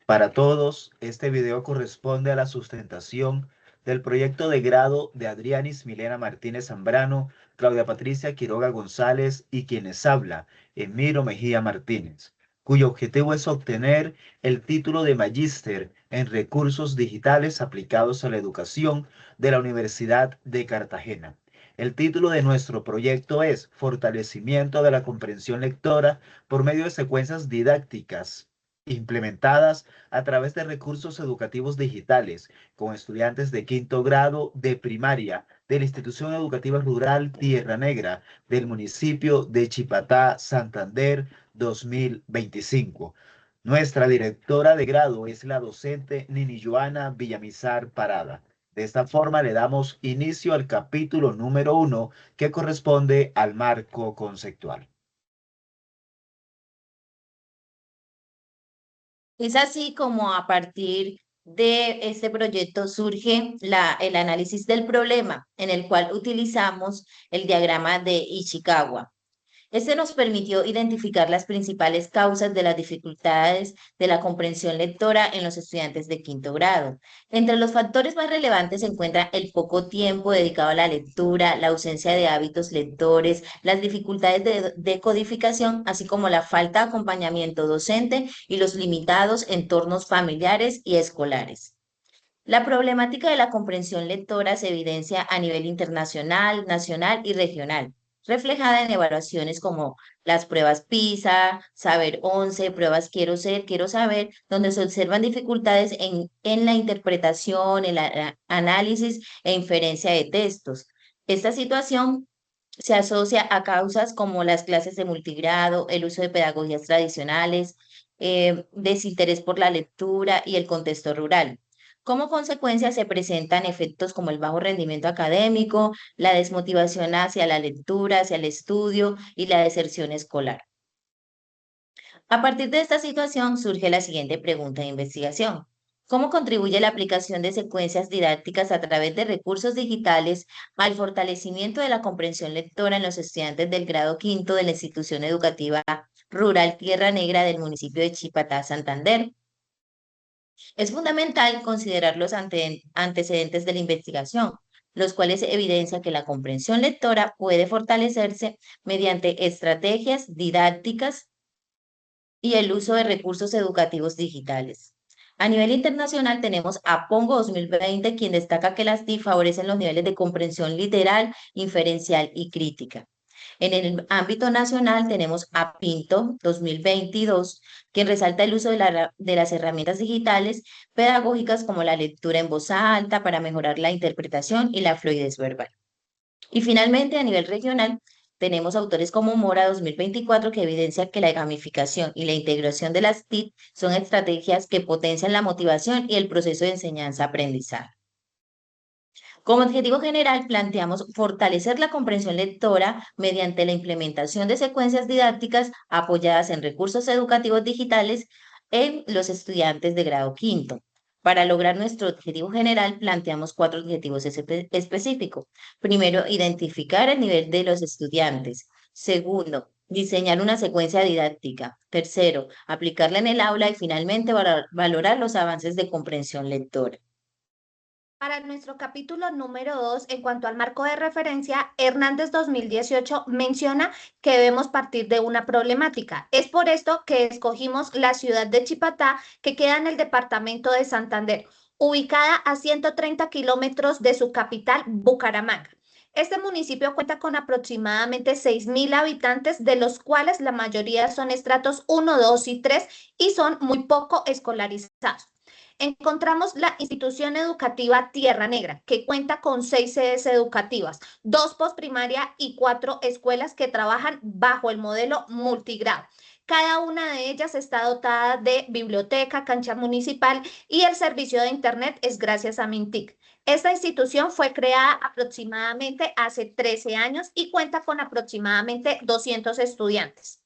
Para todos, este video corresponde a la sustentación del proyecto de grado de Adrianis Milena Martínez Zambrano, Claudia Patricia Quiroga González y quienes habla, Emiro Mejía Martínez, cuyo objetivo es obtener el título de Magíster en Recursos Digitales aplicados a la educación de la Universidad de Cartagena. El título de nuestro proyecto es Fortalecimiento de la comprensión lectora por medio de secuencias didácticas implementadas a través de recursos educativos digitales con estudiantes de quinto grado de primaria de la Institución Educativa Rural Tierra Negra del municipio de Chipatá, Santander, 2025. Nuestra directora de grado es la docente Nini Joana Villamizar Parada. De esta forma le damos inicio al capítulo número 1 que corresponde al marco conceptual. Es así como a partir de este proyecto surge el análisis del problema, en el cual utilizamos el diagrama de Ishikawa. Este nos permitió identificar las principales causas de las dificultades de la comprensión lectora en los estudiantes de quinto grado. Entre los factores más relevantes se encuentra el poco tiempo dedicado a la lectura, la ausencia de hábitos lectores, las dificultades de codificación, así como la falta de acompañamiento docente y los limitados entornos familiares y escolares. La problemática de la comprensión lectora se evidencia a nivel internacional, nacional y regional, reflejada en evaluaciones como las pruebas PISA, Saber 11, pruebas Quiero ser, quiero saber, donde se observan dificultades en la interpretación, análisis e inferencia de textos. Esta situación se asocia a causas como las clases de multigrado, el uso de pedagogías tradicionales, desinterés por la lectura y el contexto rural. Como consecuencia, se presentan efectos como el bajo rendimiento académico, la desmotivación hacia la lectura, hacia el estudio y la deserción escolar. A partir de esta situación surge la siguiente pregunta de investigación. ¿Cómo contribuye la aplicación de secuencias didácticas a través de recursos digitales al fortalecimiento de la comprensión lectora en los estudiantes del grado quinto de la institución educativa rural Tierra Negra del municipio de Chipatá, Santander? Es fundamental considerar los antecedentes de la investigación, los cuales evidencian que la comprensión lectora puede fortalecerse mediante estrategias didácticas y el uso de recursos educativos digitales. A nivel internacional tenemos a Pongo 2020, quien destaca que las TIC favorecen los niveles de comprensión literal, inferencial y crítica. En el ámbito nacional tenemos a Pinto 2022, quien resalta el uso de las herramientas digitales pedagógicas como la lectura en voz alta para mejorar la interpretación y la fluidez verbal. Y finalmente, a nivel regional, tenemos autores como Mora 2024 que evidencia que la gamificación y la integración de las TIC son estrategias que potencian la motivación y el proceso de enseñanza-aprendizaje. Como objetivo general, planteamos fortalecer la comprensión lectora mediante la implementación de secuencias didácticas apoyadas en recursos educativos digitales en los estudiantes de grado quinto. Para lograr nuestro objetivo general, planteamos cuatro objetivos específicos. Primero, identificar el nivel de los estudiantes. Segundo, diseñar una secuencia didáctica. Tercero, aplicarla en el aula y finalmente valorar los avances de comprensión lectora. Para nuestro capítulo número 2, en cuanto al marco de referencia, Hernández 2018 menciona que debemos partir de una problemática. Es por esto que escogimos la ciudad de Chipatá, que queda en el departamento de Santander, ubicada a 130 kilómetros de su capital, Bucaramanga. Este municipio cuenta con aproximadamente 6.000 habitantes, de los cuales la mayoría son estratos 1, 2 y 3 y son muy poco escolarizados. Encontramos la institución educativa Tierra Negra, que cuenta con 6 sedes educativas, 2 postprimaria y 4 escuelas que trabajan bajo el modelo multigrado. Cada una de ellas está dotada de biblioteca, cancha municipal y el servicio de Internet es gracias a Mintic. Esta institución fue creada aproximadamente hace 13 años y cuenta con aproximadamente 200 estudiantes.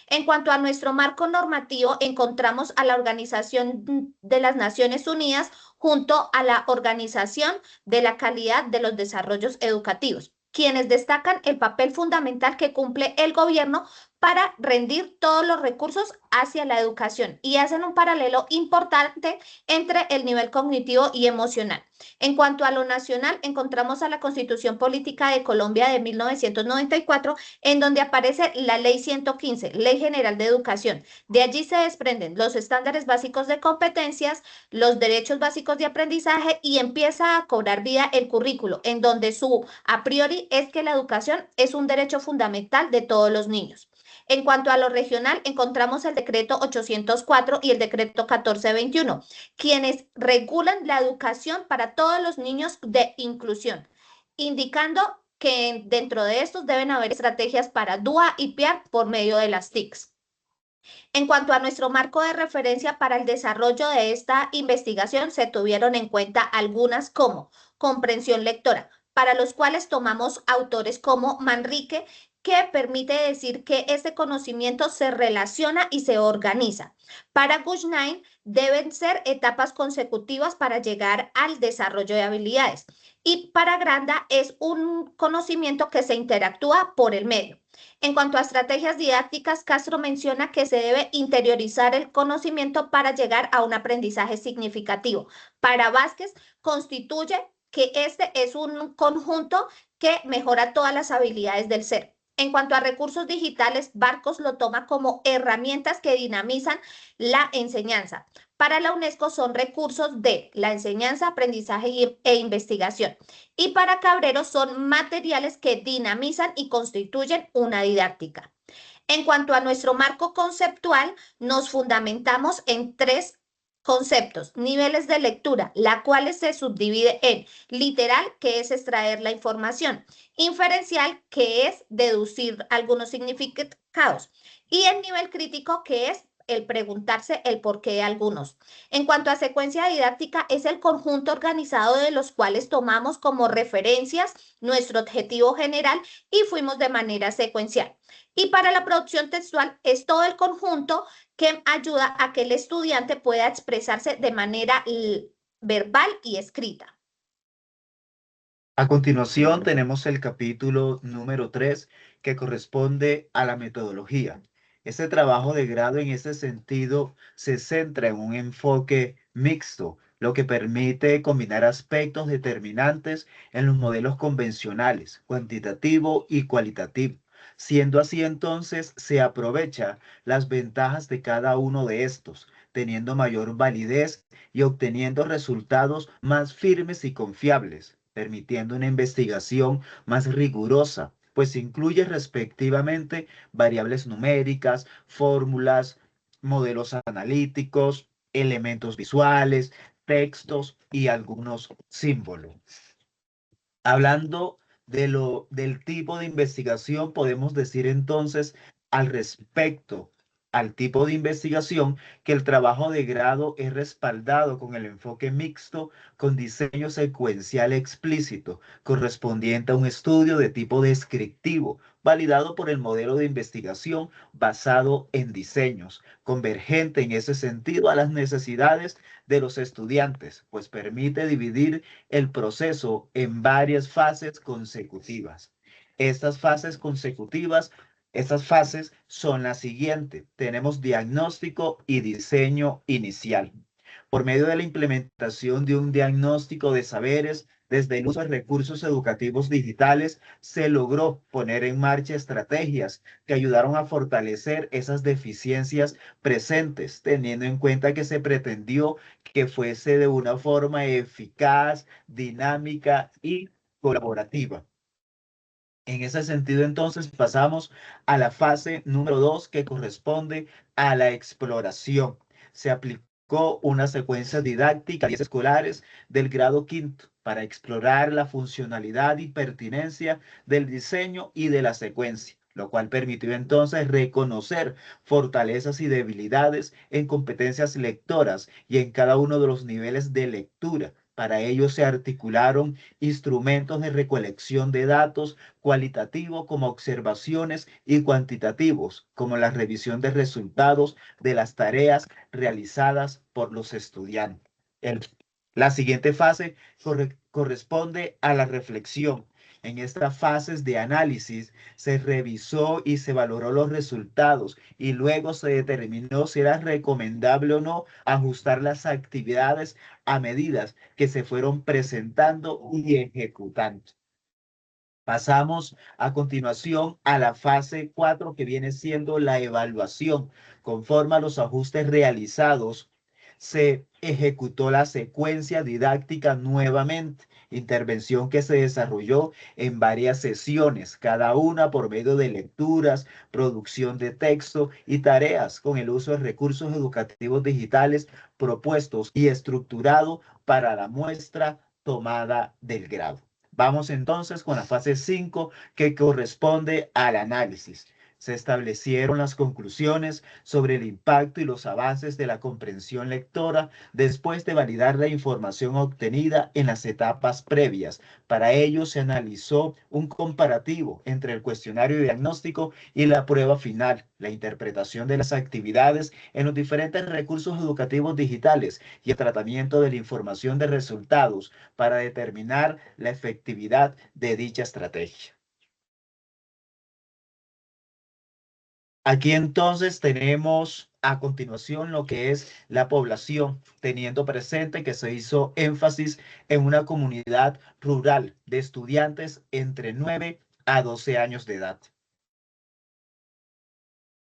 En cuanto a nuestro marco normativo, encontramos a la Organización de las Naciones Unidas junto a la Organización de la Calidad de los Desarrollos Educativos, quienes destacan el papel fundamental que cumple el gobierno para rendir todos los recursos hacia la educación y hacen un paralelo importante entre el nivel cognitivo y emocional. En cuanto a lo nacional, encontramos a la Constitución Política de Colombia de 1994, en donde aparece la Ley 115, Ley General de Educación. De allí se desprenden los estándares básicos de competencias, los derechos básicos de aprendizaje y empieza a cobrar vida el currículo, en donde su a priori es que la educación es un derecho fundamental de todos los niños. En cuanto a lo regional, encontramos el decreto 804 y el decreto 1421, quienes regulan la educación para todos los niños de inclusión, indicando que dentro de estos deben haber estrategias para DUA y PIAR por medio de las TICs. En cuanto a nuestro marco de referencia para el desarrollo de esta investigación, se tuvieron en cuenta algunas como comprensión lectora, para los cuales tomamos autores como Manrique, que permite decir que este conocimiento se relaciona y se organiza. Para Gushnain, deben ser etapas consecutivas para llegar al desarrollo de habilidades. Y para Granda es un conocimiento que se interactúa por el medio. En cuanto a estrategias didácticas, Castro menciona que se debe interiorizar el conocimiento para llegar a un aprendizaje significativo. Para Vázquez, constituye que este es un conjunto que mejora todas las habilidades del ser. En cuanto a recursos digitales, Barcos lo toma como herramientas que dinamizan la enseñanza. Para la UNESCO son recursos de la enseñanza, aprendizaje e investigación. Y para Cabrero son materiales que dinamizan y constituyen una didáctica. En cuanto a nuestro marco conceptual, nos fundamentamos en tres conceptos: niveles de lectura, la cual se subdivide en literal, que es extraer la información; inferencial, que es deducir algunos significados; y el nivel crítico, que es el preguntarse el porqué de algunos. En cuanto a secuencia didáctica, es el conjunto organizado de los cuales tomamos como referencias nuestro objetivo general y fuimos de manera secuencial. Y para la producción textual es todo el conjunto que ayuda a que el estudiante pueda expresarse de manera verbal y escrita. A continuación tenemos el capítulo número 3 que corresponde a la metodología. Este trabajo de grado en ese sentido se centra en un enfoque mixto, lo que permite combinar aspectos determinantes en los modelos convencionales, cuantitativo y cualitativo. Siendo así, entonces, se aprovecha las ventajas de cada uno de estos, teniendo mayor validez y obteniendo resultados más firmes y confiables, permitiendo una investigación más rigurosa, pues incluye respectivamente variables numéricas, fórmulas, modelos analíticos, elementos visuales, textos y algunos símbolos. Hablando del tipo de investigación, podemos decir entonces al respecto al tipo de investigación que el trabajo de grado es respaldado con el enfoque mixto con diseño secuencial explícito, correspondiente a un estudio de tipo descriptivo, validado por el modelo de investigación basado en diseños, convergente en ese sentido a las necesidades de los estudiantes, pues permite dividir el proceso en varias fases consecutivas. Estas fases consecutivas, estas fases son las siguientes. Tenemos diagnóstico y diseño inicial. Por medio de la implementación de un diagnóstico de saberes, desde el uso de recursos educativos digitales, se logró poner en marcha estrategias que ayudaron a fortalecer esas deficiencias presentes, teniendo en cuenta que se pretendió que fuese de una forma eficaz, dinámica y colaborativa. En ese sentido, entonces, pasamos a la fase número 2, que corresponde a la exploración. Se aplicó una secuencia didáctica a 10 escolares del grado quinto para explorar la funcionalidad y pertinencia del diseño y de la secuencia, lo cual permitió entonces reconocer fortalezas y debilidades en competencias lectoras y en cada uno de los niveles de lectura. Para ello se articularon instrumentos de recolección de datos cualitativos como observaciones y cuantitativos como la revisión de resultados de las tareas realizadas por los estudiantes. La siguiente fase corresponde a la reflexión En estas fases de análisis se revisó y se valoró los resultados y luego se determinó si era recomendable o no ajustar las actividades a medidas que se fueron presentando y ejecutando. Pasamos a continuación a la fase 4, que viene siendo la evaluación. Conforme a los ajustes realizados, se ejecutó la secuencia didáctica nuevamente, intervención que se desarrolló en varias sesiones, cada una por medio de lecturas, producción de texto y tareas con el uso de recursos educativos digitales propuestos y estructurado para la muestra tomada del grado. Vamos entonces con la fase 5, que corresponde al análisis. Se establecieron las conclusiones sobre el impacto y los avances de la comprensión lectora después de validar la información obtenida en las etapas previas. Para ello se analizó un comparativo entre el cuestionario diagnóstico y la prueba final, la interpretación de las actividades en los diferentes recursos educativos digitales y el tratamiento de la información de resultados para determinar la efectividad de dicha estrategia. Aquí entonces tenemos a continuación lo que es la población, teniendo presente que se hizo énfasis en una comunidad rural de estudiantes entre 9 a 12 años de edad.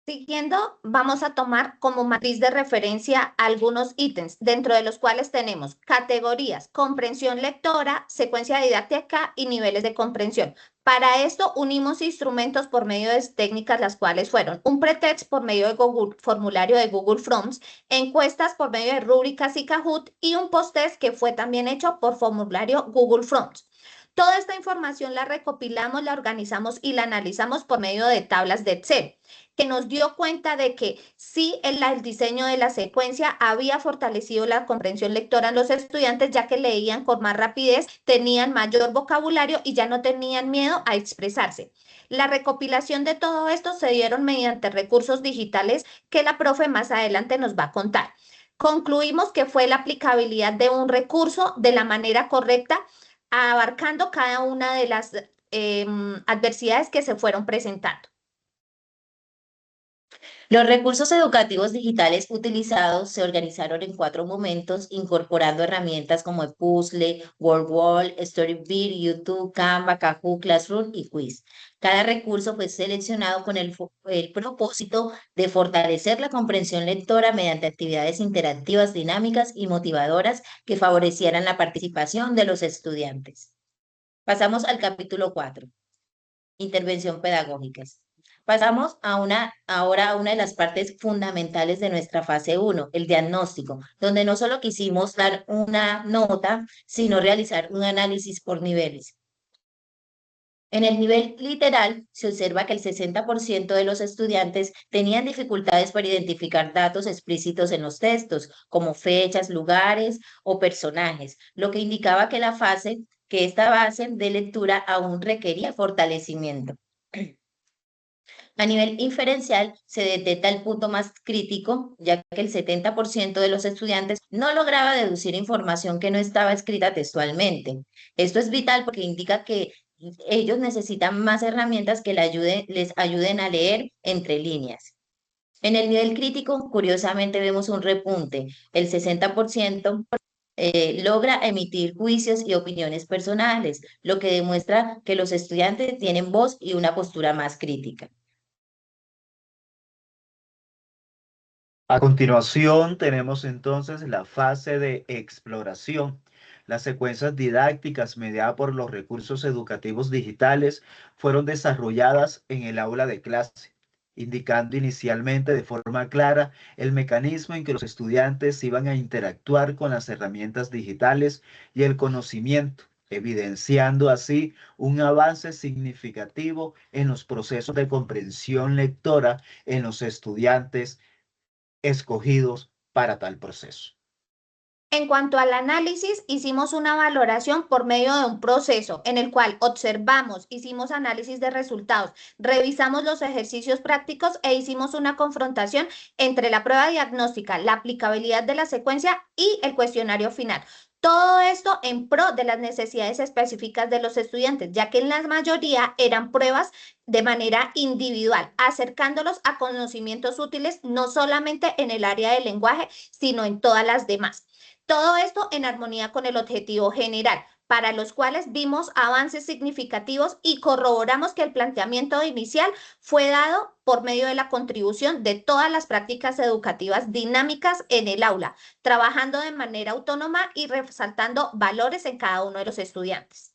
Siguiendo, vamos a tomar como matriz de referencia algunos ítems, dentro de los cuales tenemos categorías, comprensión lectora, secuencia didáctica y niveles de comprensión. Para esto unimos instrumentos por medio de técnicas, las cuales fueron un pretext por medio de Google, formulario de Google Forms, encuestas por medio de rúbricas y Kahoot y un post-test que fue también hecho por formulario Google Forms. Toda esta información la recopilamos, la organizamos y la analizamos por medio de tablas de Excel, que nos dio cuenta de que sí, el diseño de la secuencia había fortalecido la comprensión lectora en los estudiantes, ya que leían con más rapidez, tenían mayor vocabulario y ya no tenían miedo a expresarse. La recopilación de todo esto se dieron mediante recursos digitales que la profe más adelante nos va a contar. Concluimos que fue la aplicabilidad de un recurso de la manera correcta, abarcando cada una de las adversidades que se fueron presentando. Los recursos educativos digitales utilizados se organizaron en 4 momentos, incorporando herramientas como el Puzzle, WordWall, Storybeat, YouTube, Canva, Kahoot, Classroom y Quiz. Cada recurso fue seleccionado con el propósito de fortalecer la comprensión lectora mediante actividades interactivas, dinámicas y motivadoras que favorecieran la participación de los estudiantes. Pasamos al capítulo 4, intervención pedagógica. Pasamos ahora a una de las partes fundamentales de nuestra fase 1, el diagnóstico, donde no solo quisimos dar una nota, sino realizar un análisis por niveles. En el nivel literal, se observa que el 60% de los estudiantes tenían dificultades para identificar datos explícitos en los textos, como fechas, lugares o personajes, lo que indicaba que esta base de lectura aún requería fortalecimiento. A nivel inferencial, se detecta el punto más crítico, ya que el 70% de los estudiantes no lograba deducir información que no estaba escrita textualmente. Esto es vital porque indica que ellos necesitan más herramientas que les ayuden a leer entre líneas. En el nivel crítico, curiosamente, vemos un repunte. El 60% logra emitir juicios y opiniones personales, lo que demuestra que los estudiantes tienen voz y una postura más crítica. A continuación tenemos entonces la fase de exploración. Las secuencias didácticas mediadas por los recursos educativos digitales fueron desarrolladas en el aula de clase, indicando inicialmente de forma clara el mecanismo en que los estudiantes iban a interactuar con las herramientas digitales y el conocimiento, evidenciando así un avance significativo en los procesos de comprensión lectora en los estudiantes escogidos para tal proceso. En cuanto al análisis, hicimos una valoración por medio de un proceso en el cual observamos, hicimos análisis de resultados, revisamos los ejercicios prácticos e hicimos una confrontación entre la prueba diagnóstica, la aplicabilidad de la secuencia y el cuestionario final. Todo esto en pro de las necesidades específicas de los estudiantes, ya que en la mayoría eran pruebas de manera individual, acercándolos a conocimientos útiles no solamente en el área del lenguaje, sino en todas las demás. Todo esto en armonía con el objetivo general, para los cuales vimos avances significativos y corroboramos que el planteamiento inicial fue dado por medio de la contribución de todas las prácticas educativas dinámicas en el aula, trabajando de manera autónoma y resaltando valores en cada uno de los estudiantes.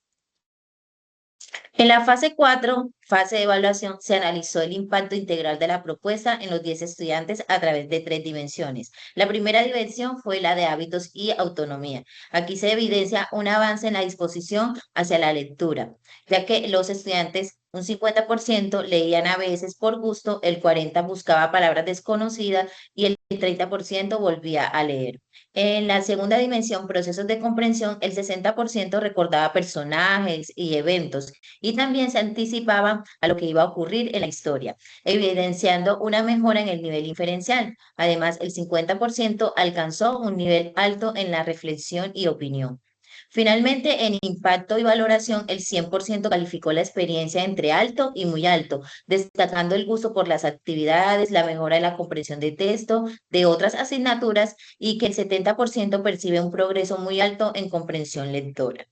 En la fase 4, fase de evaluación, se analizó el impacto integral de la propuesta en los 10 estudiantes a través de 3 dimensiones. La primera dimensión fue la de hábitos y autonomía. Aquí se evidencia un avance en la disposición hacia la lectura, ya que los estudiantes, un 50% leían a veces por gusto, el 40% buscaba palabras desconocidas y el 30% volvía a leer. En la segunda dimensión, procesos de comprensión, el 60% recordaba personajes y eventos y también se anticipaban a lo que iba a ocurrir en la historia, evidenciando una mejora en el nivel inferencial. Además, el 50% alcanzó un nivel alto en la reflexión y opinión. Finalmente, en impacto y valoración, el 100% calificó la experiencia entre alto y muy alto, destacando el gusto por las actividades, la mejora de la comprensión de texto, de otras asignaturas y que el 70% percibe un progreso muy alto en comprensión lectora.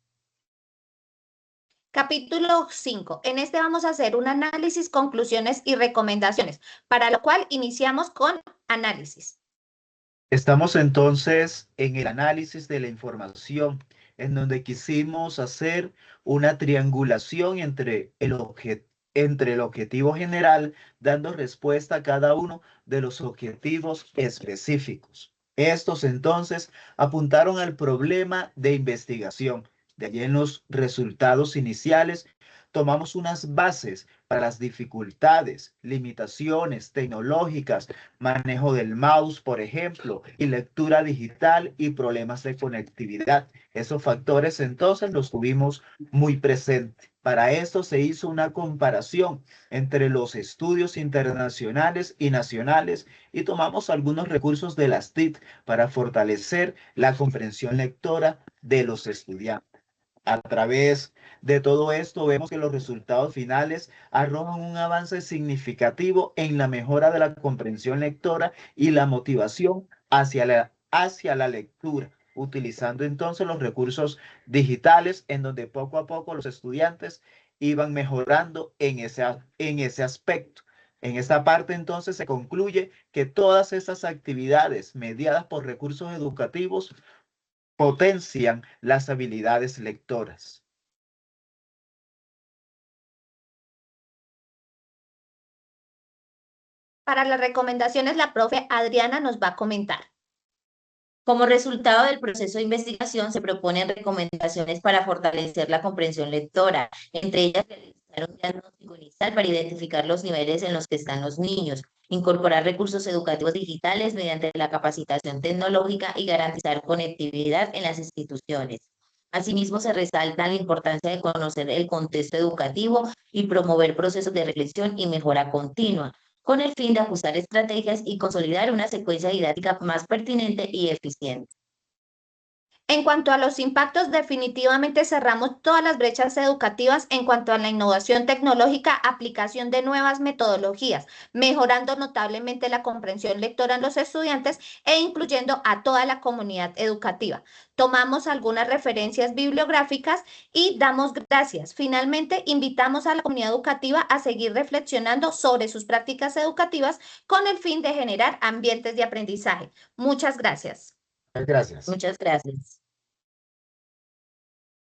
Capítulo 5. En este vamos a hacer un análisis, conclusiones y recomendaciones, para lo cual iniciamos con análisis. Estamos entonces en el análisis de la información, en donde quisimos hacer una triangulación entre el objetivo general, dando respuesta a cada uno de los objetivos específicos. Estos entonces apuntaron al problema de investigación. De allí en los resultados iniciales tomamos unas bases para las dificultades, limitaciones tecnológicas, manejo del mouse, por ejemplo, y lectura digital y problemas de conectividad. Esos factores entonces los tuvimos muy presentes. Para esto se hizo una comparación entre los estudios internacionales y nacionales y tomamos algunos recursos de las TIC para fortalecer la comprensión lectora de los estudiantes. A través de todo esto vemos que los resultados finales arrojan un avance significativo en la mejora de la comprensión lectora y la motivación hacia la lectura, utilizando entonces los recursos digitales en donde poco a poco los estudiantes iban mejorando en ese aspecto. En esta parte entonces se concluye que todas estas actividades mediadas por recursos educativos potencian las habilidades lectoras. Para las recomendaciones, la profe Adriana nos va a comentar. Como resultado del proceso de investigación, se proponen recomendaciones para fortalecer la comprensión lectora, entre ellas realizar un diagnóstico inicial para identificar los niveles en los que están los niños, incorporar recursos educativos digitales mediante la capacitación tecnológica y garantizar conectividad en las instituciones. Asimismo, se resalta la importancia de conocer el contexto educativo y promover procesos de reflexión y mejora continua, con el fin de ajustar estrategias y consolidar una secuencia didáctica más pertinente y eficiente. En cuanto a los impactos, definitivamente cerramos todas las brechas educativas en cuanto a la innovación tecnológica, aplicación de nuevas metodologías, mejorando notablemente la comprensión lectora en los estudiantes e incluyendo a toda la comunidad educativa. Tomamos algunas referencias bibliográficas y damos gracias. Finalmente, invitamos a la comunidad educativa a seguir reflexionando sobre sus prácticas educativas con el fin de generar ambientes de aprendizaje. Muchas gracias. Gracias. Muchas gracias.